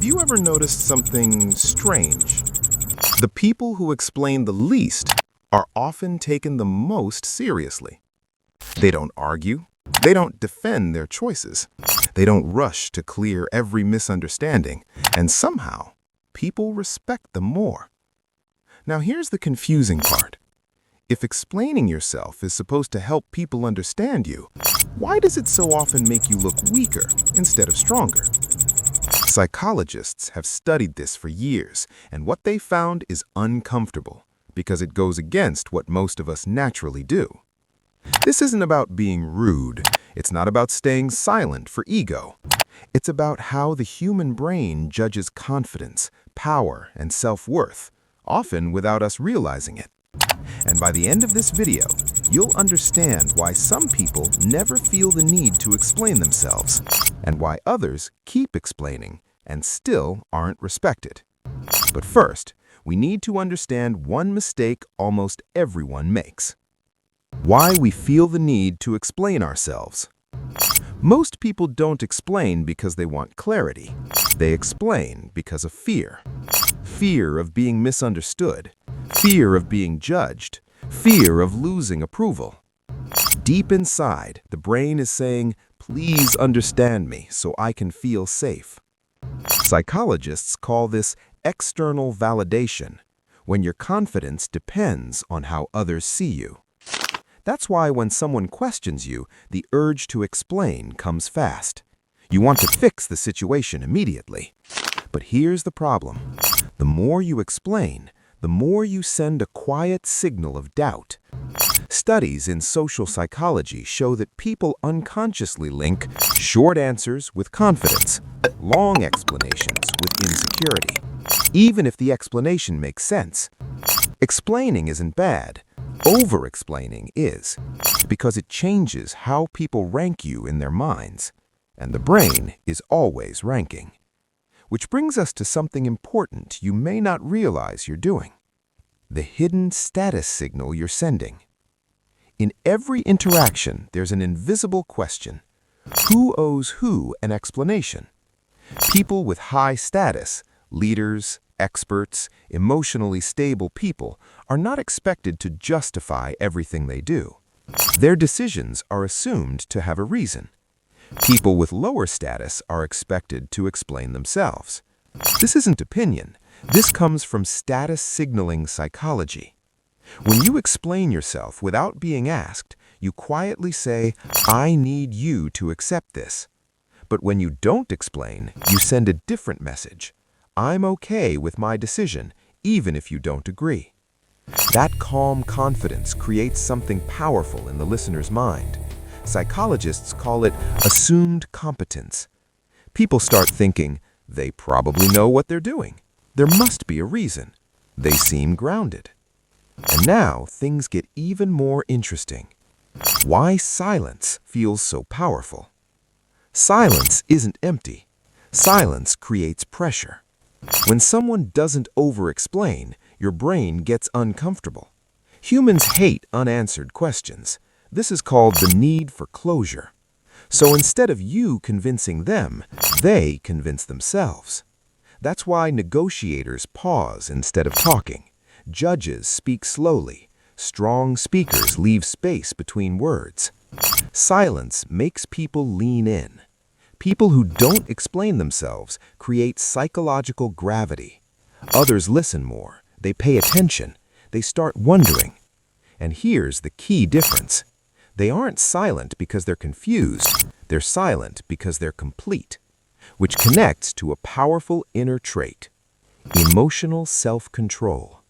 you ever noticed something strange? The people who explain the least are often taken the most seriously. They don't argue. They don't defend their choices. They don't rush to clear every misunderstanding. And somehow, people respect them more. Now here's the confusing part. If explaining yourself is supposed to help people understand you, why does it so often make you look weaker instead of stronger? Psychologists have studied this for years, and what they found is uncomfortable because it goes against what most of us naturally do. This isn't about being rude. It's not about staying silent for ego. It's about how the human brain judges confidence, power, and self-worth, often without us realizing it. And by the end of this video, you'll understand why some people never feel the need to explain themselves, and why others keep explaining and still aren't respected. But first, we need to understand one mistake almost everyone makes. Why we feel the need to explain ourselves. Most people don't explain because they want clarity. They explain because of fear. Fear of being misunderstood. Fear of being judged. Fear of losing approval. Deep inside, the brain is saying, "Please understand me so I can feel safe." Psychologists call this external validation, when your confidence depends on how others see you. That's why when someone questions you, the urge to explain comes fast. You want to fix the situation immediately. But here's the problem. The more you explain, the more you send a quiet signal of doubt. Studies in social psychology show that people unconsciously link short answers with confidence, long explanations with insecurity, even if the explanation makes sense. Explaining isn't bad. Over-explaining is, because it changes how people rank you in their minds, and the brain is always ranking. Which brings us to something important you may not realize you're doing. The hidden status signal you're sending. In every interaction, there's an invisible question. Who owes who an explanation? People with high status, leaders, experts, emotionally stable people, are not expected to justify everything they do. Their decisions are assumed to have a reason. People with lower status are expected to explain themselves. This isn't opinion. This comes from status signaling psychology. When you explain yourself without being asked, you quietly say, "I need you to accept this." But when you don't explain, you send a different message. "I'm okay with my decision, even if you don't agree." That calm confidence creates something powerful in the listener's mind. Psychologists call it assumed competence. People start thinking, they probably know what they're doing. There must be a reason. They seem grounded. And now things get even more interesting. Why silence feels so powerful. Silence isn't empty. Silence creates pressure. When someone doesn't over-explain, your brain gets uncomfortable. Humans hate unanswered questions. This is called the need for closure. So instead of you convincing them, they convince themselves. That's why negotiators pause instead of talking. Judges speak slowly. Strong speakers leave space between words. Silence makes people lean in. People who don't explain themselves create psychological gravity. Others listen more. They pay attention. They start wondering. And here's the key difference. They aren't silent because they're confused. They're silent because they're complete, which connects to a powerful inner trait, emotional self-control.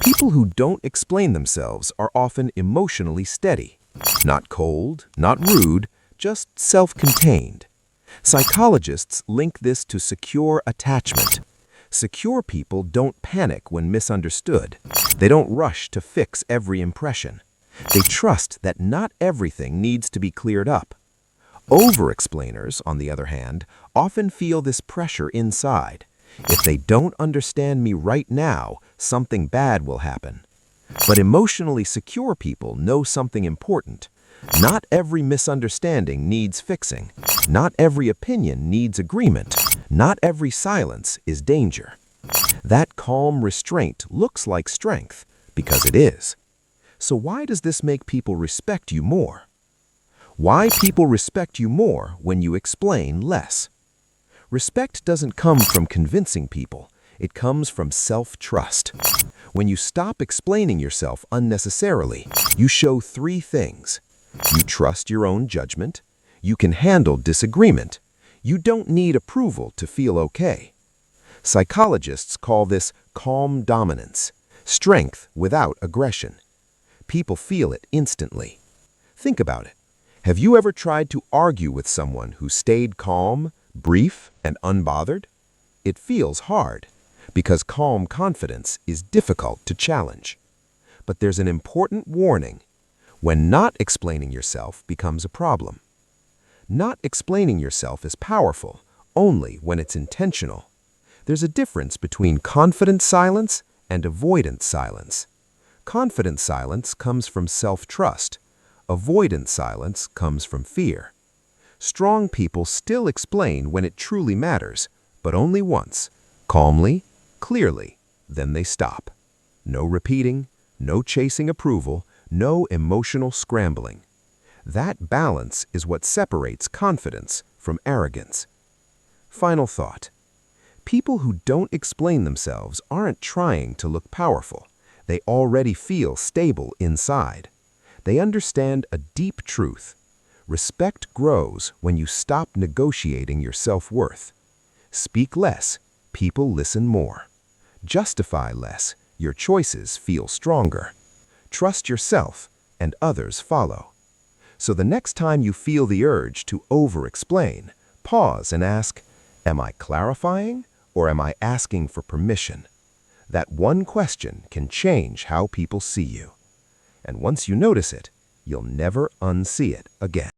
People who don't explain themselves are often emotionally steady, not cold, not rude, just self-contained. Psychologists link this to secure attachment. Secure people don't panic when misunderstood. They don't rush to fix every impression. They trust that not everything needs to be cleared up. Over-explainers, on the other hand, often feel this pressure inside. If they don't understand me right now, something bad will happen. But emotionally secure people know something important. Not every misunderstanding needs fixing. Not every opinion needs agreement. Not every silence is danger. That calm restraint looks like strength because it is. So why does this make people respect you more? Why people respect you more when you explain less? Respect doesn't come from convincing people. It comes from self-trust. When you stop explaining yourself unnecessarily, you show three things. You trust your own judgment. You can handle disagreement. You don't need approval to feel okay. Psychologists call this calm dominance, strength without aggression. People feel it instantly. Think about it. Have you ever tried to argue with someone who stayed calm, brief, and unbothered? It feels hard, because calm confidence is difficult to challenge. But there's an important warning. When not explaining yourself becomes a problem. Not explaining yourself is powerful only when it's intentional. There's a difference between confident silence and avoidant silence. Confident silence comes from self-trust. Avoidant silence comes from fear. Strong people still explain when it truly matters, but only once, calmly, clearly, then they stop. No repeating, no chasing approval, no emotional scrambling. That balance is what separates confidence from arrogance. Final thought. People who don't explain themselves aren't trying to look powerful. They already feel stable inside. They understand a deep truth. Respect grows when you stop negotiating your self-worth. Speak less, people listen more. Justify less, your choices feel stronger. Trust yourself, and others follow. So the next time you feel the urge to over-explain, pause and ask, am I clarifying or am I asking for permission? That one question can change how people see you. And once you notice it, you'll never unsee it again.